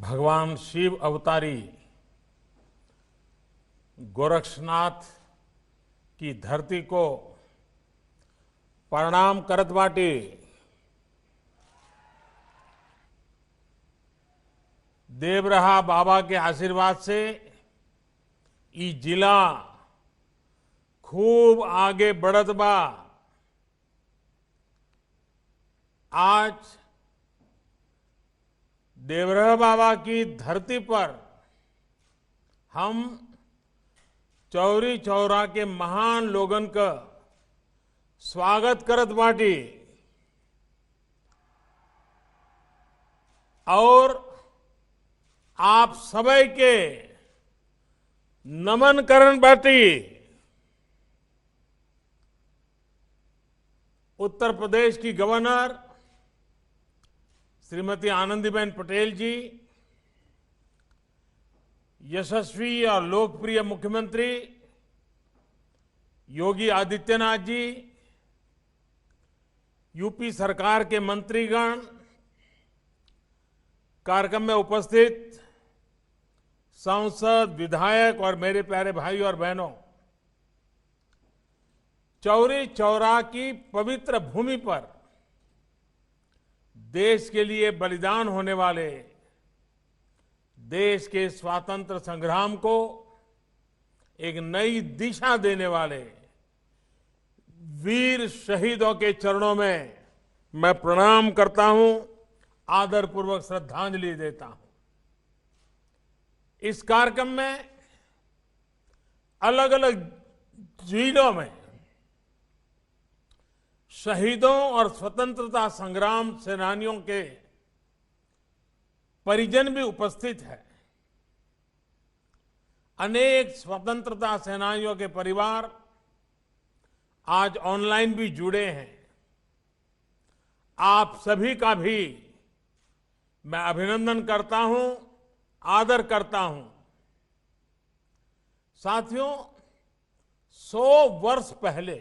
भगवान शिव अवतारी गोरक्षनाथ की धरती को प्रणाम करत बाटी। देवरहा बाबा के आशीर्वाद से ई जिला खूब आगे बढ़त बा। आज देवरहा बाबा की धरती पर हम चौरी चौरा के महान लोगन का स्वागत करत बाटी और आप सबै के नमन करन बाटी। उत्तर प्रदेश की गवर्नर श्रीमती आनंदीबेन पटेल जी, यशस्वी और लोकप्रिय मुख्यमंत्री योगी आदित्यनाथ जी, यूपी सरकार के मंत्रीगण, कार्यक्रम में उपस्थित सांसद, विधायक और मेरे प्यारे भाई और बहनों, चौरी चौरा की पवित्र भूमि पर देश के लिए बलिदान होने वाले, देश के स्वातंत्र संग्राम को एक नई दिशा देने वाले वीर शहीदों के चरणों में मैं प्रणाम करता हूं, आदरपूर्वक श्रद्धांजलि देता हूं। इस कार्यक्रम में अलग अलग जिलों में शहीदों और स्वतंत्रता संग्राम सेनानियों के परिजन भी उपस्थित है। अनेक स्वतंत्रता सेनानियों के परिवार आज ऑनलाइन भी जुड़े हैं। आप सभी का भी मैं अभिनंदन करता हूं, आदर करता हूं। साथियों, 100 वर्ष पहले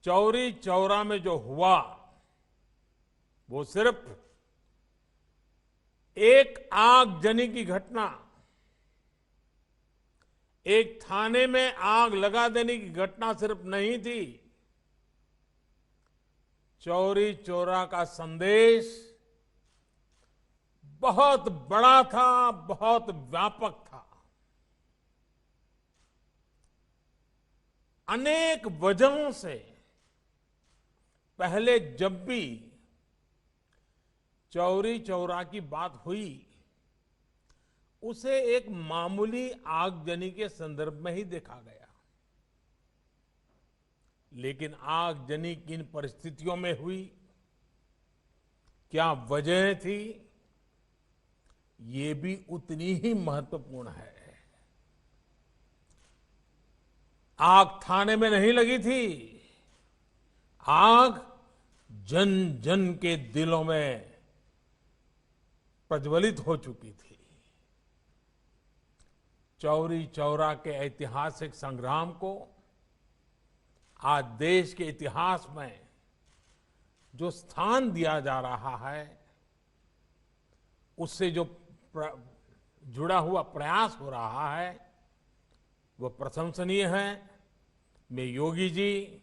चौरी चौरा में जो हुआ वो सिर्फ एक आगजनी की घटना, एक थाने में आग लगा देने की घटना सिर्फ नहीं थी। चौरी चौरा का संदेश बहुत बड़ा था, बहुत व्यापक था। अनेक वजहों से पहले जब भी चौरी चौरा की बात हुई उसे एक मामूली आगजनी के संदर्भ में ही देखा गया, लेकिन आगजनी किन परिस्थितियों में हुई, क्या वजह थी, ये भी उतनी ही महत्वपूर्ण है। आग थाने में नहीं लगी थी, आग जन जन के दिलों में प्रज्वलित हो चुकी थी। चौरी चौरा के ऐतिहासिक संग्राम को आज देश के इतिहास में जो स्थान दिया जा रहा है, उससे जो जुड़ा हुआ प्रयास हो रहा है वो प्रशंसनीय है। मैं योगी जी,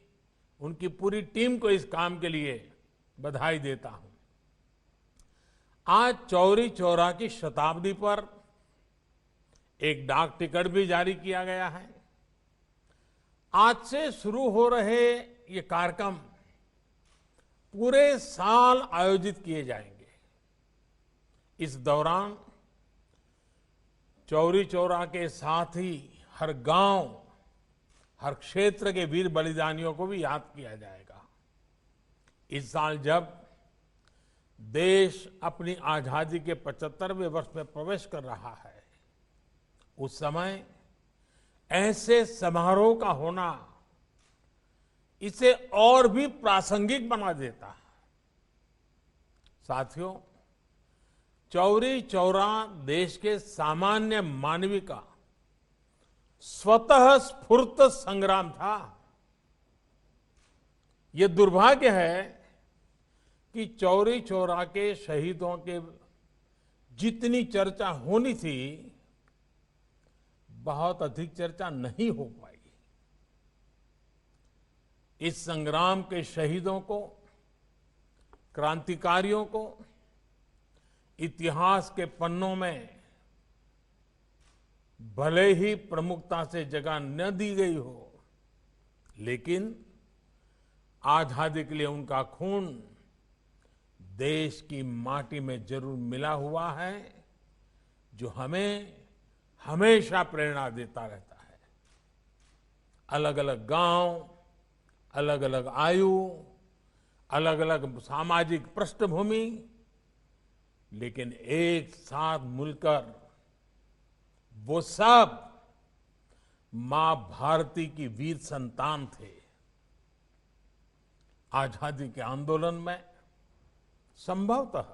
उनकी पूरी टीम को इस काम के लिए बधाई देता हूं। आज चौरी चौरा की शताब्दी पर एक डाक टिकट भी जारी किया गया है। आज से शुरू हो रहे ये कार्यक्रम पूरे साल आयोजित किए जाएंगे। इस दौरान चौरी चौरा के साथ ही हर गांव, हर क्षेत्र के वीर बलिदानियों को भी याद किया जाएगा। इस साल जब देश अपनी आजादी के 75वें वर्ष में प्रवेश कर रहा है, उस समय ऐसे समारोह का होना इसे और भी प्रासंगिक बना देता है। साथियों, चौरी चौरा देश के सामान्य मानवी का स्वतः स्फूर्त संग्राम था। ये दुर्भाग्य है कि चौरी चौरा के शहीदों के जितनी चर्चा होनी थी, बहुत अधिक चर्चा नहीं हो पाई। इस संग्राम के शहीदों को, क्रांतिकारियों को इतिहास के पन्नों में भले ही प्रमुखता से जगह न दी गई हो, लेकिन आजादी के लिए उनका खून देश की माटी में जरूर मिला हुआ है, जो हमें हमेशा प्रेरणा देता रहता है। अलग अलग गांव, अलग अलग आयु, अलग अलग सामाजिक पृष्ठभूमि, लेकिन एक साथ मिलकर वो सब मां भारती की वीर संतान थे। आजादी के आंदोलन में संभवतः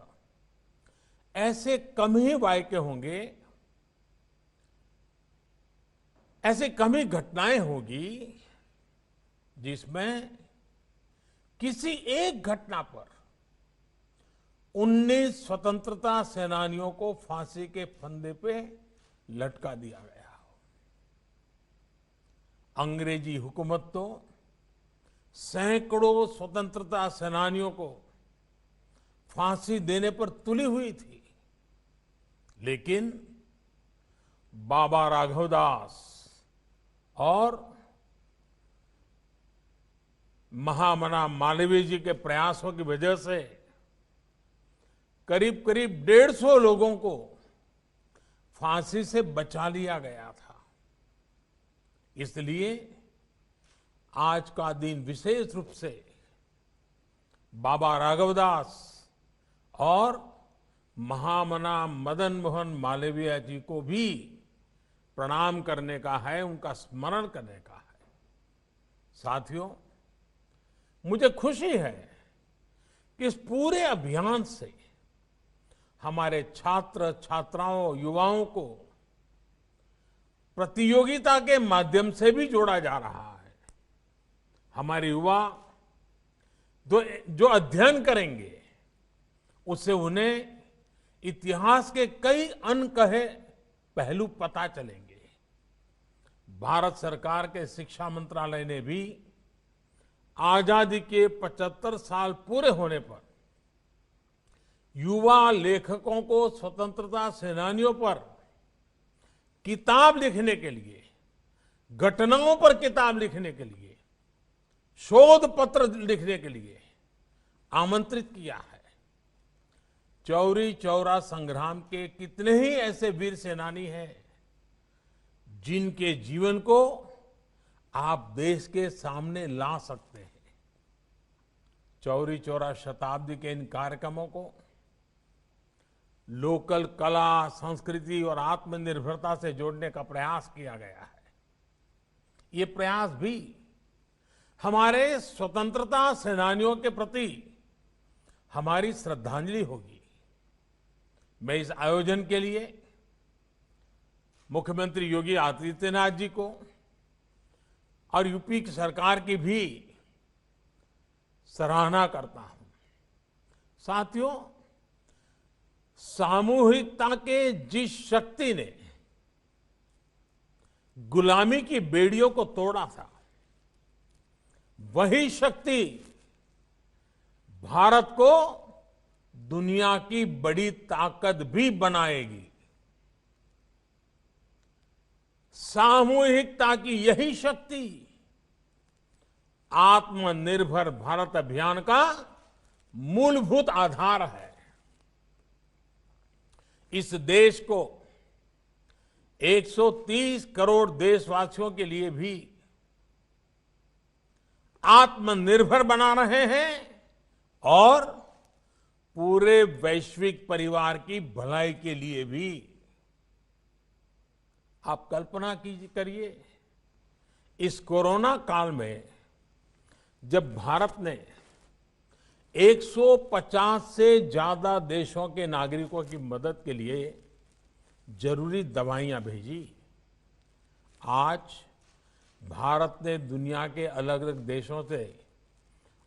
ऐसे कम ही वाक्य होंगे, ऐसे कम ही घटनाएं होगी जिसमें किसी एक घटना पर 19 स्वतंत्रता सेनानियों को फांसी के फंदे पे लटका दिया गया हो। अंग्रेजी हुकूमत तो सैकड़ों स्वतंत्रता सेनानियों को फांसी देने पर तुली हुई थी, लेकिन बाबा राघवदास और महामना मालवीय जी के प्रयासों की वजह से करीब करीब 150 लोगों को फांसी से बचा लिया गया था। इसलिए आज का दिन विशेष रूप से बाबा राघवदास और महामना मदन मोहन मालवीय जी को भी प्रणाम करने का है, उनका स्मरण करने का है। साथियों, मुझे खुशी है कि इस पूरे अभियान से हमारे छात्र छात्राओं, युवाओं को प्रतियोगिता के माध्यम से भी जोड़ा जा रहा है। हमारे युवा जो अध्ययन करेंगे, उससे उन्हें इतिहास के कई अनकहे पहलू पता चलेंगे। भारत सरकार के शिक्षा मंत्रालय ने भी आजादी के 75 साल पूरे होने पर युवा लेखकों को स्वतंत्रता सेनानियों पर किताब लिखने के लिए, घटनाओं पर किताब लिखने के लिए, शोध पत्र लिखने के लिए आमंत्रित किया है। चौरी चौरा संग्राम के कितने ही ऐसे वीर सेनानी हैं जिनके जीवन को आप देश के सामने ला सकते हैं। चौरी चौरा शताब्दी के इन कार्यक्रमों को लोकल कला, संस्कृति और आत्मनिर्भरता से जोड़ने का प्रयास किया गया है। ये प्रयास भी हमारे स्वतंत्रता सेनानियों के प्रति हमारी श्रद्धांजलि होगी। मैं इस आयोजन के लिए मुख्यमंत्री योगी आदित्यनाथ जी को और यूपी की सरकार की भी सराहना करता हूं। साथियों, सामूहिकता के जिस शक्ति ने गुलामी की बेड़ियों को तोड़ा था, वही शक्ति भारत को दुनिया की बड़ी ताकत भी बनाएगी। सामूहिकता की यही शक्ति आत्मनिर्भर भारत अभियान का मूलभूत आधार है। इस देश को 130 करोड़ देशवासियों के लिए भी आत्मनिर्भर बना रहे हैं और पूरे वैश्विक परिवार की भलाई के लिए भी। आप कल्पना करिए, इस कोरोना काल में जब भारत ने 150 से ज्यादा देशों के नागरिकों की मदद के लिए जरूरी दवाइयां भेजी, आज भारत ने दुनिया के अलग अलग देशों से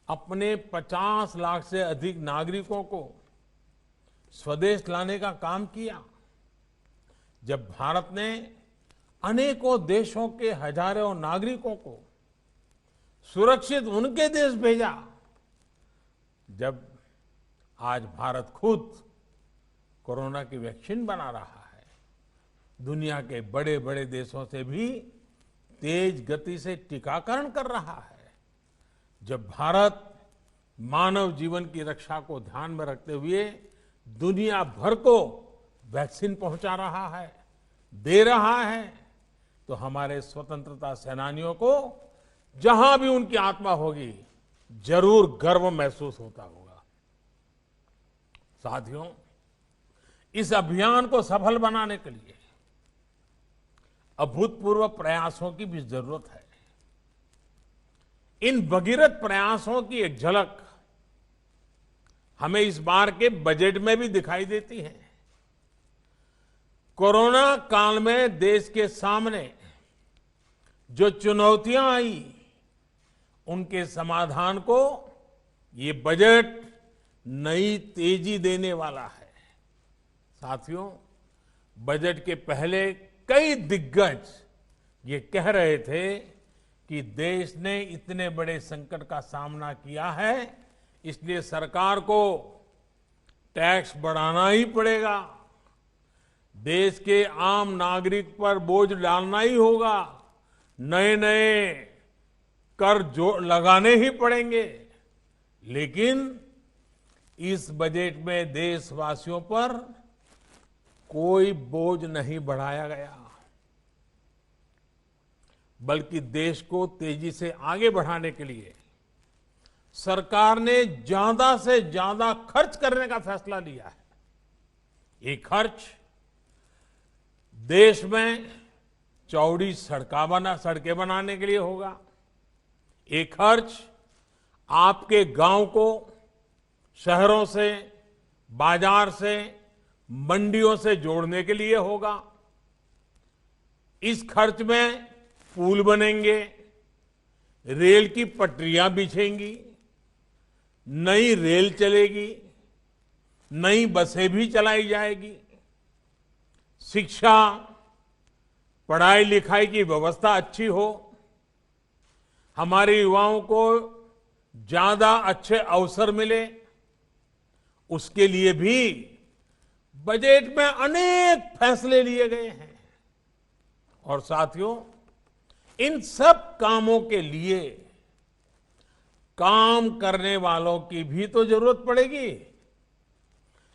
अपने 50 लाख से अधिक नागरिकों को स्वदेश लाने का काम किया। जब भारत ने अनेकों देशों के हजारों नागरिकों को सुरक्षित उनके देश भेजा, जब आज भारत खुद कोरोना की वैक्सीन बना रहा है, दुनिया के बड़े बड़े देशों से भी तेज गति से टीकाकरण कर रहा है, जब भारत मानव जीवन की रक्षा को ध्यान में रखते हुए दुनिया भर को वैक्सीन पहुंचा रहा है, दे रहा है, तो हमारे स्वतंत्रता सेनानियों को जहां भी उनकी आत्मा होगी जरूर गर्व महसूस होता होगा। साथियों, इस अभियान को सफल बनाने के लिए अभूतपूर्व प्रयासों की भी जरूरत है। इन भगीरथ प्रयासों की एक झलक हमें इस बार के बजट में भी दिखाई देती है। कोरोना काल में देश के सामने जो चुनौतियां आई, उनके समाधान को ये बजट नई तेजी देने वाला है। साथियों, बजट के पहले कई दिग्गज ये कह रहे थे कि देश ने इतने बड़े संकट का सामना किया है, इसलिए सरकार को टैक्स बढ़ाना ही पड़ेगा, देश के आम नागरिक पर बोझ डालना ही होगा, नए नए कर जो लगाने ही पड़ेंगे। लेकिन इस बजट में देशवासियों पर कोई बोझ नहीं बढ़ाया गया, बल्कि देश को तेजी से आगे बढ़ाने के लिए सरकार ने ज्यादा से ज्यादा खर्च करने का फैसला लिया है। ये खर्च देश में चौड़ी सड़कें बनाने के लिए होगा, ये खर्च आपके गांव को शहरों से, बाजार से, मंडियों से जोड़ने के लिए होगा। इस खर्च में पुल बनेंगे, रेल की पटरियां बिछेंगी, नई रेल चलेगी, नई बसें भी चलाई जाएगी, शिक्षा, पढ़ाई लिखाई की व्यवस्था अच्छी हो, हमारे युवाओं को ज्यादा अच्छे अवसर मिले, उसके लिए भी बजट में अनेक फैसले लिए गए हैं। और साथियों, इन सब कामों के लिए काम करने वालों की भी तो जरूरत पड़ेगी।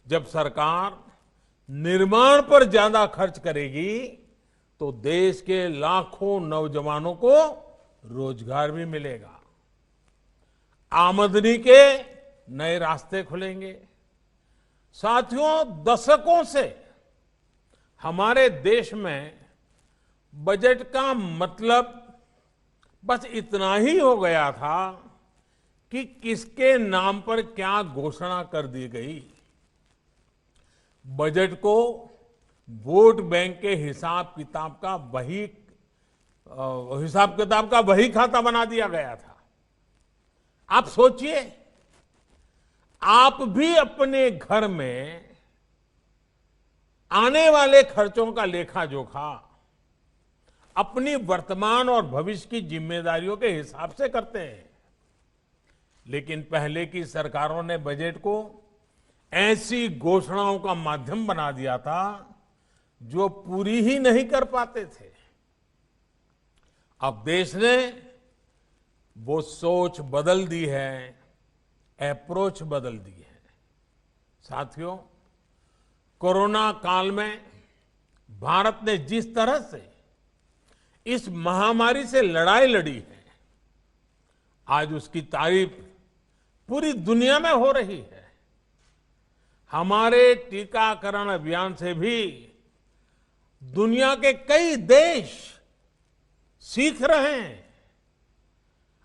जब सरकार निर्माण पर ज्यादा खर्च करेगी तो देश के लाखों नौजवानों को रोजगार भी मिलेगा, आमदनी के नए रास्ते खुलेंगे। साथियों, दशकों से हमारे देश में बजट का मतलब बस इतना ही हो गया था कि किसके नाम पर क्या घोषणा कर दी गई। बजट को वोट बैंक के हिसाब किताब का वही खाता बना दिया गया था। आप सोचिए, आप भी अपने घर में आने वाले खर्चों का लेखा जोखा अपनी वर्तमान और भविष्य की जिम्मेदारियों के हिसाब से करते हैं, लेकिन पहले की सरकारों ने बजट को ऐसी घोषणाओं का माध्यम बना दिया था जो पूरी ही नहीं कर पाते थे। अब देश ने वो सोच बदल दी है, अप्रोच बदल दी है। साथियों, कोरोना काल में भारत ने जिस तरह से इस महामारी से लड़ाई लड़ी है, आज उसकी तारीफ पूरी दुनिया में हो रही है। हमारे टीकाकरण अभियान से भी दुनिया के कई देश सीख रहे हैं।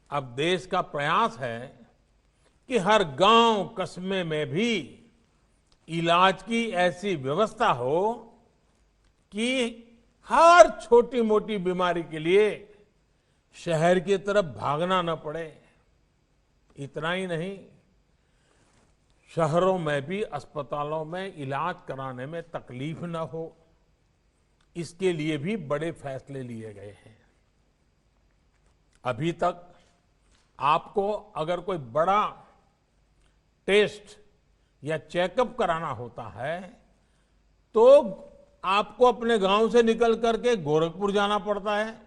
अब देश का प्रयास है कि हर गांव कस्बे में भी इलाज की ऐसी व्यवस्था हो कि हर छोटी मोटी बीमारी के लिए शहर की तरफ भागना न पड़े। इतना ही नहीं, शहरों में भी अस्पतालों में इलाज कराने में तकलीफ न हो, इसके लिए भी बड़े फैसले लिए गए हैं। अभी तक आपको अगर कोई बड़ा टेस्ट या चेकअप कराना होता है तो आपको अपने गांव से निकल करके गोरखपुर जाना पड़ता है,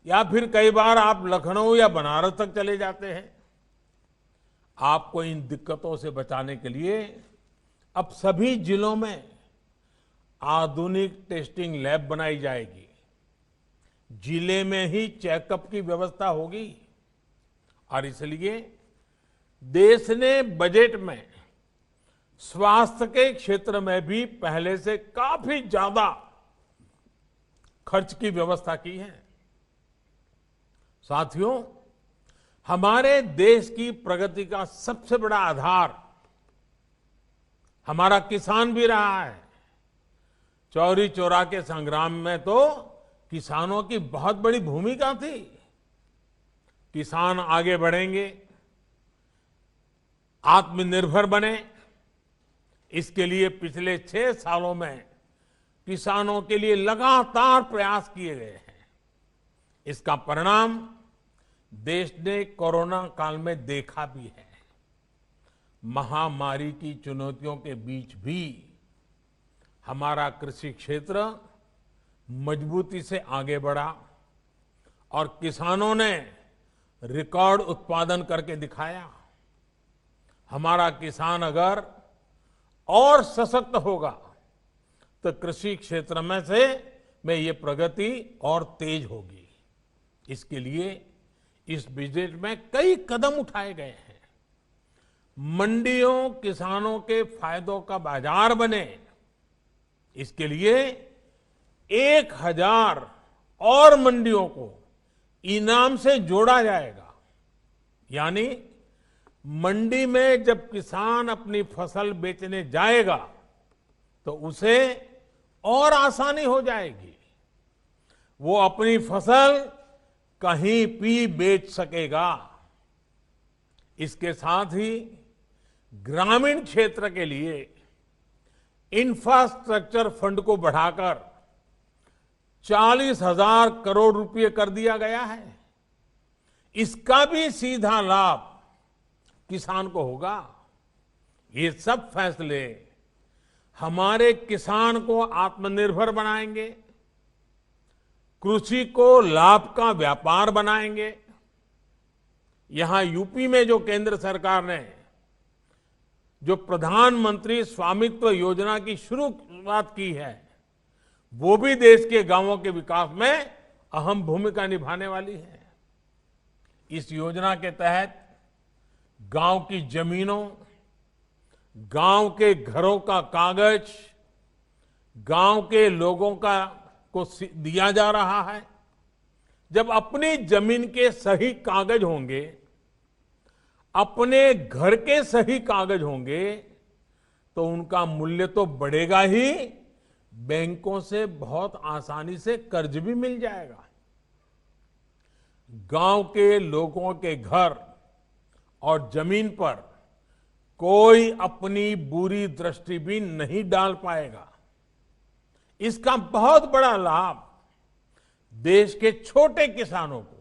या फिर कई बार आप लखनऊ या बनारस तक चले जाते हैं। आपको इन दिक्कतों से बचाने के लिए अब सभी जिलों में आधुनिक टेस्टिंग लैब बनाई जाएगी। जिले में ही चेकअप की व्यवस्था होगी और इसलिए देश ने बजट में स्वास्थ्य के क्षेत्र में भी पहले से काफी ज्यादा खर्च की व्यवस्था की है। साथियों, हमारे देश की प्रगति का सबसे बड़ा आधार हमारा किसान भी रहा है। चौरी चौरा के संग्राम में तो किसानों की बहुत बड़ी भूमिका थी। किसान आगे बढ़ेंगे, आत्मनिर्भर बने, इसके लिए पिछले 6 सालों में किसानों के लिए लगातार प्रयास किए गए हैं। इसका परिणाम देश ने कोरोना काल में देखा भी है। महामारी की चुनौतियों के बीच भी हमारा कृषि क्षेत्र मजबूती से आगे बढ़ा और किसानों ने रिकॉर्ड उत्पादन करके दिखाया। हमारा किसान अगर और सशक्त होगा तो कृषि क्षेत्र में ये प्रगति और तेज होगी। इसके लिए इस बजट में कई कदम उठाए गए हैं। मंडियों किसानों के फायदों का बाजार बने, इसके लिए 1000 और मंडियों को इनाम से जोड़ा जाएगा। यानी मंडी में जब किसान अपनी फसल बेचने जाएगा तो उसे और आसानी हो जाएगी। वो अपनी फसल कहीं भी बेच सकेगा। इसके साथ ही ग्रामीण क्षेत्र के लिए इंफ्रास्ट्रक्चर फंड को बढ़ाकर 40,000 करोड़ रुपए कर दिया गया है। इसका भी सीधा लाभ किसान को होगा। ये सब फैसले हमारे किसान को आत्मनिर्भर बनाएंगे, कृषि को लाभ का व्यापार बनाएंगे। यहां यूपी में जो केंद्र सरकार ने जो प्रधानमंत्री स्वामित्व योजना की शुरुआत की है, वो भी देश के गांवों के विकास में अहम भूमिका निभाने वाली है। इस योजना के तहत गांव की जमीनों, गांव के घरों का कागज गांव के लोगों को दिया जा रहा है। जब अपनी जमीन के सही कागज होंगे, अपने घर के सही कागज होंगे, तो उनका मूल्य तो बढ़ेगा ही, बैंकों से बहुत आसानी से कर्ज भी मिल जाएगा। गांव के लोगों के घर और जमीन पर कोई अपनी बुरी दृष्टि भी नहीं डाल पाएगा। इसका बहुत बड़ा लाभ देश के छोटे किसानों को,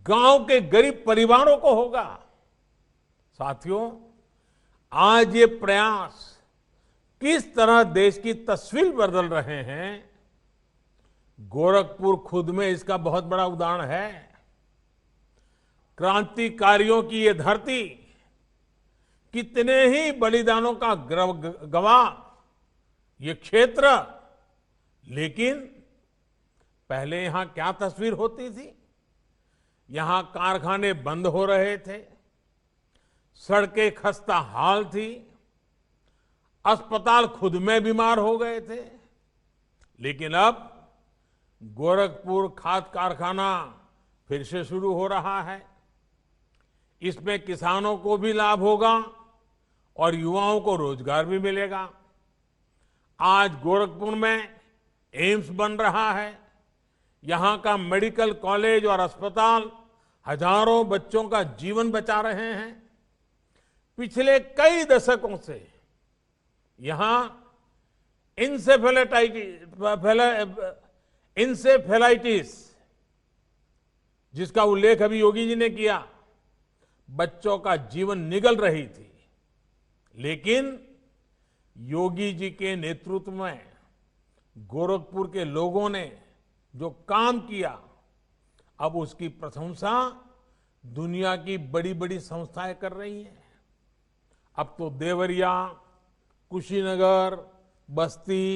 गांव के गरीब परिवारों को होगा। साथियों, आज ये प्रयास किस तरह देश की तस्वीर बदल रहे हैं, गोरखपुर खुद में इसका बहुत बड़ा उदाहरण है। क्रांतिकारियों की ये धरती कितने ही बलिदानों का गवाह ये क्षेत्र, लेकिन पहले यहां क्या तस्वीर होती थी? यहां कारखाने बंद हो रहे थे, सड़कें खस्ता हाल थी, अस्पताल खुद में बीमार हो गए थे। लेकिन अब गोरखपुर खाद कारखाना फिर से शुरू हो रहा है। इसमें किसानों को भी लाभ होगा और युवाओं को रोजगार भी मिलेगा। आज गोरखपुर में एम्स बन रहा है। यहां का मेडिकल कॉलेज और अस्पताल हजारों बच्चों का जीवन बचा रहे हैं। पिछले कई दशकों से यहां इंसेफेलाइटिस, जिसका उल्लेख अभी योगी जी ने किया, बच्चों का जीवन निगल रही थी। लेकिन योगी जी के नेतृत्व में गोरखपुर के लोगों ने जो काम किया, अब उसकी प्रशंसा दुनिया की बड़ी बड़ी संस्थाएं कर रही हैं। अब तो देवरिया, कुशीनगर, बस्ती,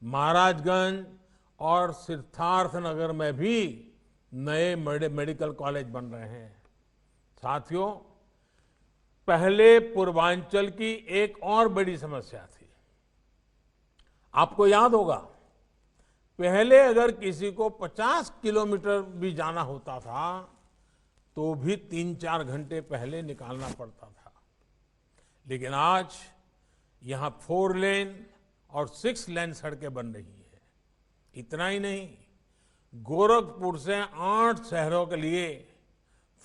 महाराजगंज और सिद्धार्थनगर में भी नए मेडिकल कॉलेज बन रहे हैं। साथियों, पहले पूर्वांचल की एक और बड़ी समस्या थी। आपको याद होगा, पहले अगर किसी को 50 किलोमीटर भी जाना होता था तो भी 3-4 घंटे पहले निकालना पड़ता था। लेकिन आज यहां 4 लेन और 6 लेन सड़कें बन रही हैं। इतना ही नहीं, गोरखपुर से 8 शहरों के लिए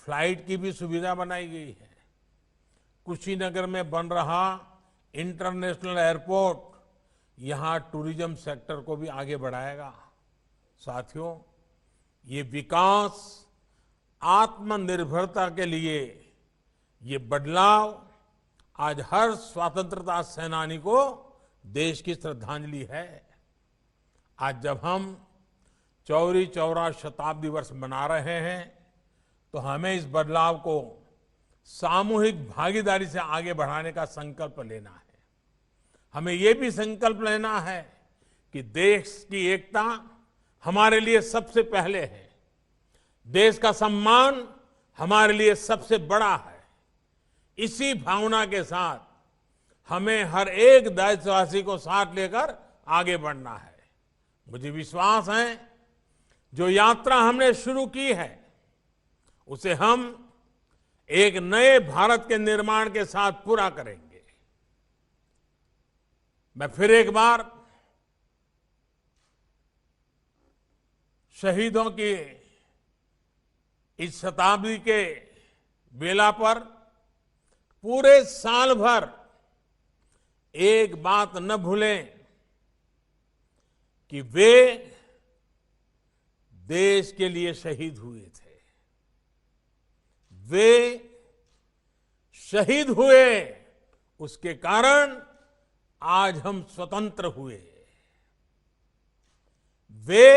फ्लाइट की भी सुविधा बनाई गई है। कुशीनगर में बन रहा इंटरनेशनल एयरपोर्ट यहां टूरिज्म सेक्टर को भी आगे बढ़ाएगा। साथियों, ये विकास, आत्मनिर्भरता के लिए ये बदलाव आज हर स्वतंत्रता सेनानी को देश की श्रद्धांजलि है। आज जब हम चौरी चौरा शताब्दी वर्ष मना रहे हैं तो हमें इस बदलाव को सामूहिक भागीदारी से आगे बढ़ाने का संकल्प लेना है। हमें ये भी संकल्प लेना है कि देश की एकता हमारे लिए सबसे पहले है, देश का सम्मान हमारे लिए सबसे बड़ा है। इसी भावना के साथ हमें हर एक देशवासी को साथ लेकर आगे बढ़ना है। मुझे विश्वास है, जो यात्रा हमने शुरू की है उसे हम एक नए भारत के निर्माण के साथ पूरा करेंगे। मैं फिर एक बार शहीदों की इस शताब्दी के बेला पर पूरे साल भर एक बात न भूलें कि वे देश के लिए शहीद हुए थे। वे शहीद हुए, उसके कारण आज हम स्वतंत्र हुए। वे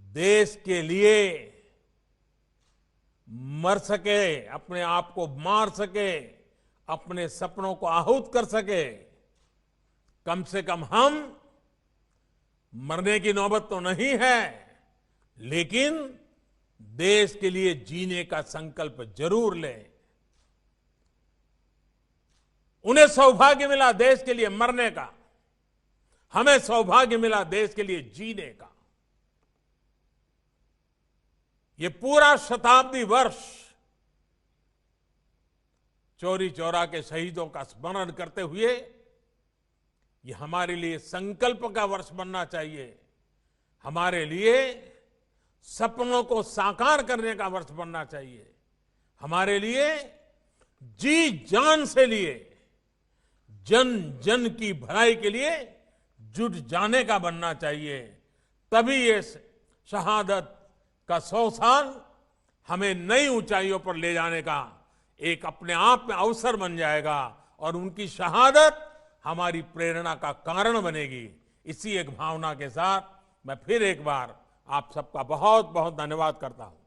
देश के लिए मर सके, अपने आप को मार सके, अपने सपनों को आहूत कर सके। कम से कम हम, मरने की नौबत तो नहीं है, लेकिन देश के लिए जीने का संकल्प जरूर लें। उन्हें सौभाग्य मिला देश के लिए मरने का, हमें सौभाग्य मिला देश के लिए जीने का। ये पूरा शताब्दी वर्ष चौरी चौरा के शहीदों का स्मरण करते हुए ये हमारे लिए संकल्प का वर्ष बनना चाहिए, हमारे लिए सपनों को साकार करने का वर्ष बनना चाहिए, हमारे लिए जी जान से लिए जन जन की भलाई के लिए जुट जाने का बनना चाहिए। तभी ये शहादत का 100 साल हमें नई ऊंचाइयों पर ले जाने का एक अपने आप में अवसर बन जाएगा और उनकी शहादत हमारी प्रेरणा का कारण बनेगी। इसी एक भावना के साथ मैं फिर एक बार आप सबका बहुत बहुत धन्यवाद करता हूं।